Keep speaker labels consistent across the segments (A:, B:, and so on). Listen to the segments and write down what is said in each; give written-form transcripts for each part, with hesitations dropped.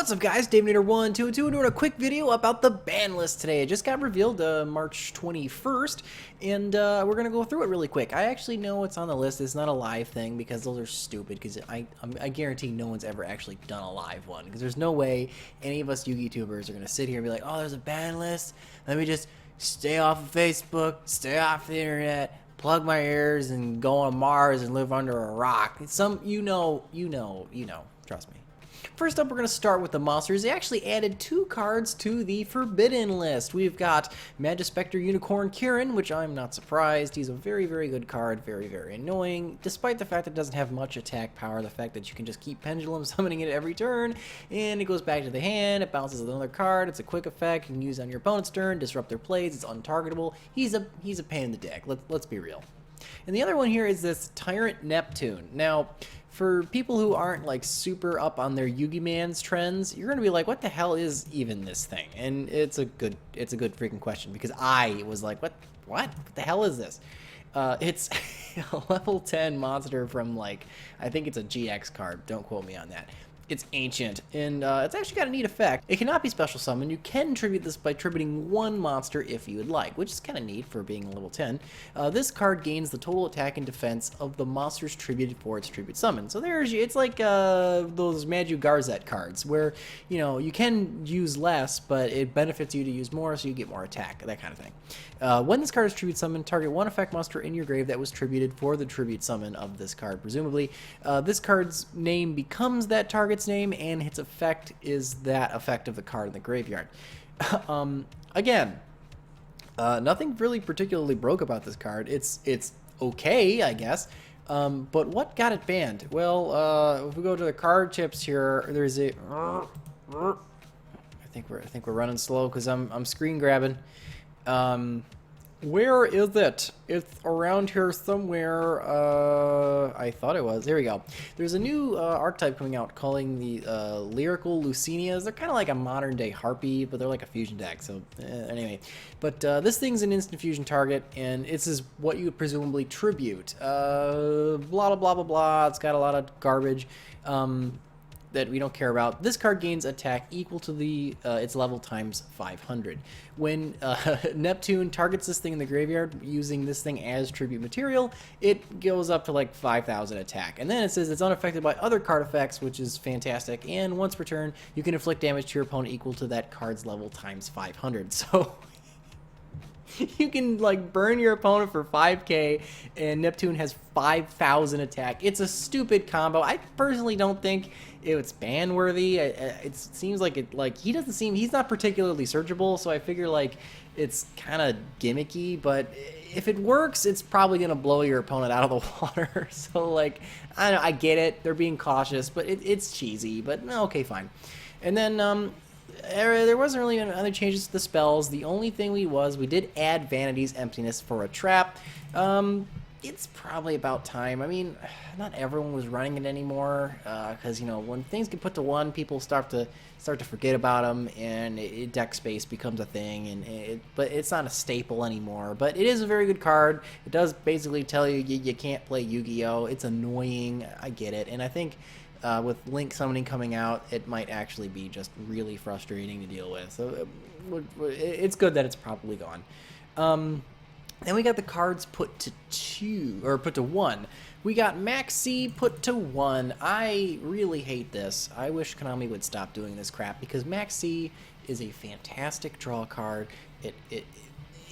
A: What's up, guys? DaveNader122 doing a quick video about the ban list today. It just got revealed March 21st, and we're going to go through it really quick. I actually know it's on the list. It's not a live thing because those are stupid, because I guarantee no one's ever actually done a live one, because there's no way any of us YouTubers are going to sit here and be like, oh, there's a ban list. Let me just stay off of Facebook, stay off the internet, plug my ears, and go on Mars and live under a rock. You know, trust me. First up, we're going to start with the monsters. They actually added 2 cards to the Forbidden list. We've got Majespecter Unicorn Kirin, which I'm not surprised. He's a very, very good card. Very, very annoying, despite the fact that it doesn't have much attack power. The fact that you can just keep pendulum summoning it every turn, and it goes back to the hand. It bounces with another card. It's a quick effect. You can use on your opponent's turn, disrupt their plays. It's untargetable. He's a pain in the deck. Let's be real. And the other one here is this Tyrant Neptune. Now, for people who aren't like super up on their Yugi Man's trends, you're gonna be like, what the hell is even this thing? And it's a good freaking question, because I was like, what the hell is this? It's a level 10 monster from, like, I think it's a GX card. Don't quote me on that. It's ancient, and it's actually got a neat effect. It cannot be special summoned. You can tribute this by tributing 1 monster if you would like, which is kind of neat for being level 10. This card gains the total attack and defense of the monsters tributed for its tribute summon. So it's like those Maju Garzette cards, where, you know, you can use less, but it benefits you to use more, so you get more attack, that kind of thing. When this card is tribute summoned, target 1 effect monster in your grave that was tributed for the tribute summon of this card, presumably. This card's name becomes that target's name, and its effect is that effect of the card in the graveyard. Again, nothing really particularly broke about this card. It's okay, I guess. But what got it banned? Well, if we go to the card tips here, there's a. I think we're running slow because I'm screen grabbing. Where is it? It's around here somewhere. I thought it was. There we go. There's a new archetype coming out calling the Lyrical Lucinias. They're kind of like a modern day Harpy, but they're like a fusion deck. So anyway, but this thing's an instant fusion target, and this is what you would presumably tribute. Blah blah blah blah blah. It's got a lot of garbage. That we don't care about. This card gains attack equal to the its level times 500. When Neptune targets this thing in the graveyard using this thing as tribute material, it goes up to like 5,000 attack. And then it says it's unaffected by other card effects, which is fantastic. And once per turn, you can inflict damage to your opponent equal to that card's level times 500. So you can, like, burn your opponent for 5k, and Neptune has 5,000 attack. It's a stupid combo. I personally don't think it's ban worthy. It seems like he's not particularly searchable, so I figure, like, it's kind of gimmicky, but if it works, it's probably gonna blow your opponent out of the water. So, like, I get it. They're being cautious, but it's cheesy. But okay, fine. And then there wasn't really any other changes to the spells. The only thing we did add Vanity's Emptiness for a trap. It's probably about time. I mean, not everyone was running it anymore, because, you know, when things get put to 1, people start to forget about them, and deck space becomes a thing. But it's not a staple anymore. But it is a very good card. It does basically tell you can't play Yu-Gi-Oh. It's annoying. I get it, and I think with Link Summoning coming out, it might actually be just really frustrating to deal with. So it's good that it's probably gone. Then we got the cards put to 1. We got Maxi put to 1. I really hate this. I wish Konami would stop doing this crap, because Maxi is a fantastic draw card.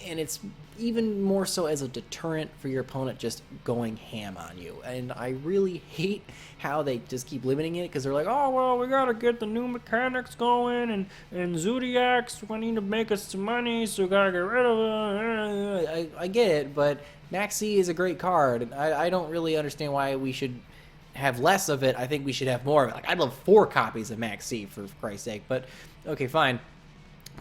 A: And it's even more so as a deterrent for your opponent just going ham on you. And I really hate how they just keep limiting it, because they're like, oh, well, we gotta get the new mechanics going, and Zodiacs, we need to make us some money, so we gotta get rid of it. I get it, but Maxi is a great card, and I don't really understand why we should have less of it. I think we should have more of it. Like, I'd love 4 copies of Maxi, for Christ's sake, but okay, fine.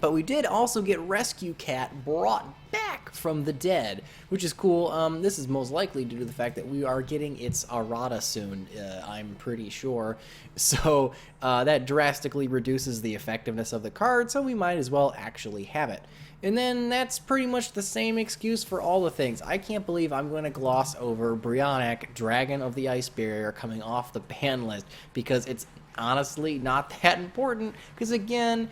A: But we did also get Rescue Cat brought back from the dead, which is cool. This is most likely due to the fact that we are getting its errata soon, I'm pretty sure. So that drastically reduces the effectiveness of the card, so we might as well actually have it. And then that's pretty much the same excuse for all the things. I can't believe I'm going to gloss over Brionac, Dragon of the Ice Barrier, coming off the ban list, because it's honestly not that important because, again,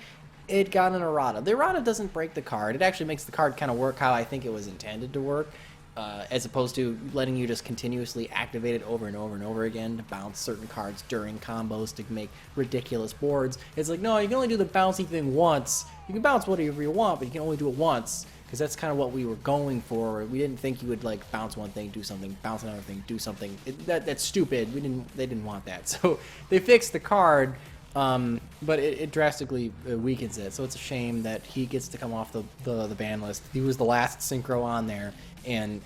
A: it got an errata. The errata doesn't break the card. It actually makes the card kind of work how I think it was intended to work, as opposed to letting you just continuously activate it over and over and over again to bounce certain cards during combos to make ridiculous boards. It's like, no, you can only do the bouncy thing once. You can bounce whatever you want, but you can only do it once, because that's kind of what we were going for. We didn't think you would like bounce one thing, do something, bounce another thing, do something. That's stupid. They didn't want that. So they fixed the card. But it drastically weakens it, so it's a shame that he gets to come off the ban list. He was the last synchro on there, and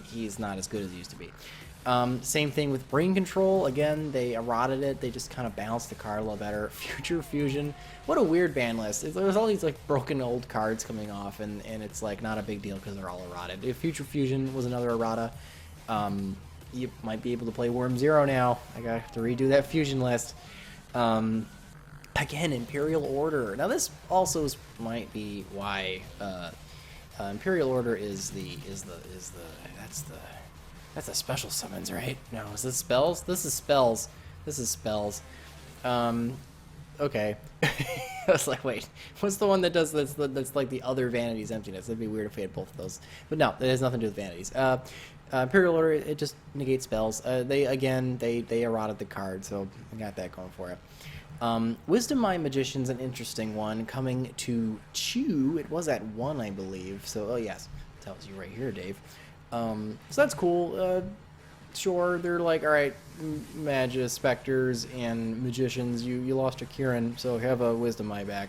A: he's not as good as he used to be. Same thing with Brain Control. Again, they eroded it. They just kind of balanced the card a little better. Future Fusion, what a weird ban list. There's all these like broken old cards coming off, and it's like not a big deal because they're all eroded. If Future Fusion was another errata, you might be able to play Worm Zero now. I got to redo that Fusion list. Again, Imperial Order. Now this also might be why Imperial Order is the that's the special summons, right? No, is this spells? This is spells. This is spells. Okay. I was like, wait, what's the one that does that's like the other Vanity's Emptiness? That'd be weird if we had both of those. But no, it has nothing to do with Vanities. Imperial Order, it just negates spells. They eroded the card, so we got that going for it. Wisdom Mind Magician's an interesting one, coming to 2. It was at 1, I believe. So, oh yes, tells you right here, Dave. So that's cool. Sure, they're like, all right, Majespecters and Magicians, you lost your Kirin, so have a Wisdom Mind back.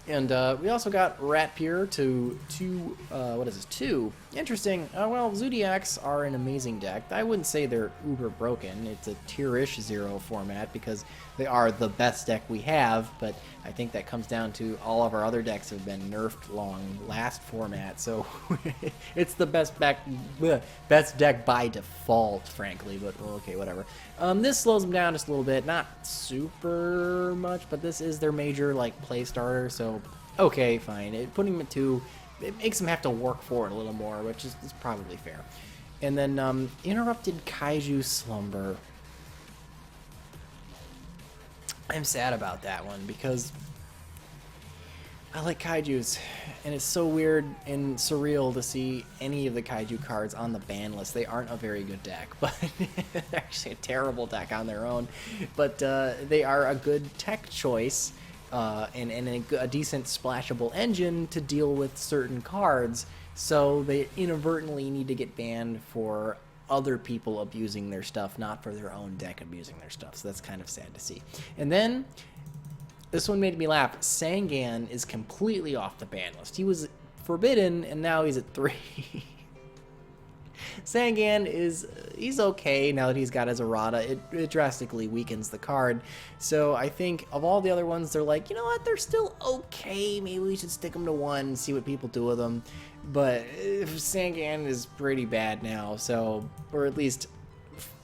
A: And we also got Ratpier to 2. Interesting. Well, Zodiacs are an amazing deck. I wouldn't say they're uber broken. It's a tier-ish 0 format because they are the best deck we have, but I think that comes down to all of our other decks have been nerfed long last format, so it's the best deck by default, frankly, but well, okay, whatever. This slows them down just a little bit, not super much, but this is their major like play starter, so okay, fine. Putting them at 2, it makes them have to work for it a little more, which is probably fair. And then Interrupted Kaiju Slumber. I'm sad about that one because I like kaijus, and it's so weird and surreal to see any of the kaiju cards on the ban list. They aren't a very good deck, but they're actually a terrible deck on their own. But they are a good tech choice and a decent splashable engine to deal with certain cards. So they inadvertently need to get banned for other people abusing their stuff, not for their own deck abusing their stuff. So that's kind of sad to see. And then this one made me laugh. Sangan is completely off the ban list. He was forbidden, and now he's at 3. Sangan he's okay now that he's got his errata. It drastically weakens the card. So I think of all the other ones, they're like, you know what, they're still okay. Maybe we should stick them to 1 and see what people do with them. But Sangan is pretty bad now, so, or at least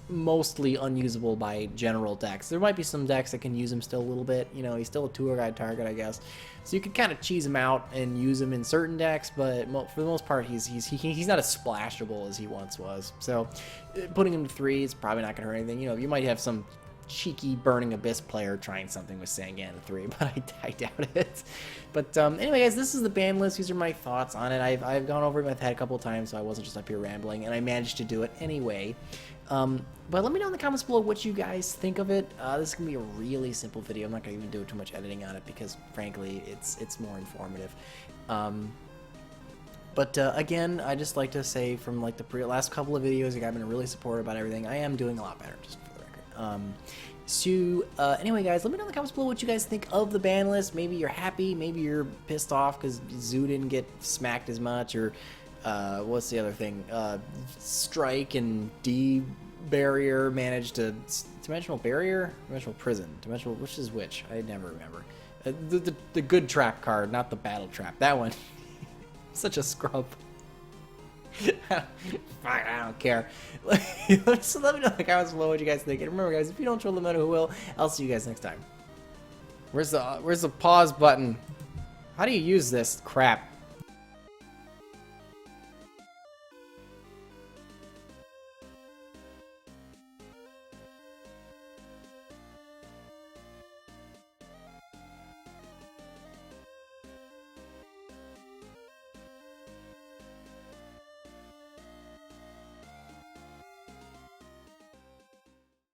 A: mostly unusable by general decks. There might be some decks that can use him still a little bit. You know, he's still a tour guide target, I guess. So you could kind of cheese him out and use him in certain decks, but for the most part, he's not as splashable as he once was. So putting him to 3 is probably not going to hurt anything. You know, you might have some cheeky Burning Abyss player trying something with Sangan at 3, but I doubt it. But anyway, guys, this is the ban list. These are my thoughts on it. I've gone over it in my head a couple of times, so I wasn't just up here rambling, and I managed to do it anyway. But let me know in the comments below what you guys think of it. This is going to be a really simple video. I'm not going to even do too much editing on it because, frankly, it's more informative. But again, I just like to say from like the last couple of videos, you guys have been really supportive about everything. I am doing a lot better, just for the record. Anyway, guys, let me know in the comments below what you guys think of the ban list. Maybe you're happy, maybe you're pissed off because Zoo didn't get smacked as much, or what's the other thing? Strike and D Barrier managed to Dimensional Barrier, Dimensional Prison, Dimensional, which is which? I never remember. The good trap card, not the battle trap. That one. Such a scrub. Fine, I don't care. So let me know in the comments below what you guys think. And remember, guys, if you don't troll the meta, who will? I'll see you guys next time. Where's the pause button? How do you use this crap?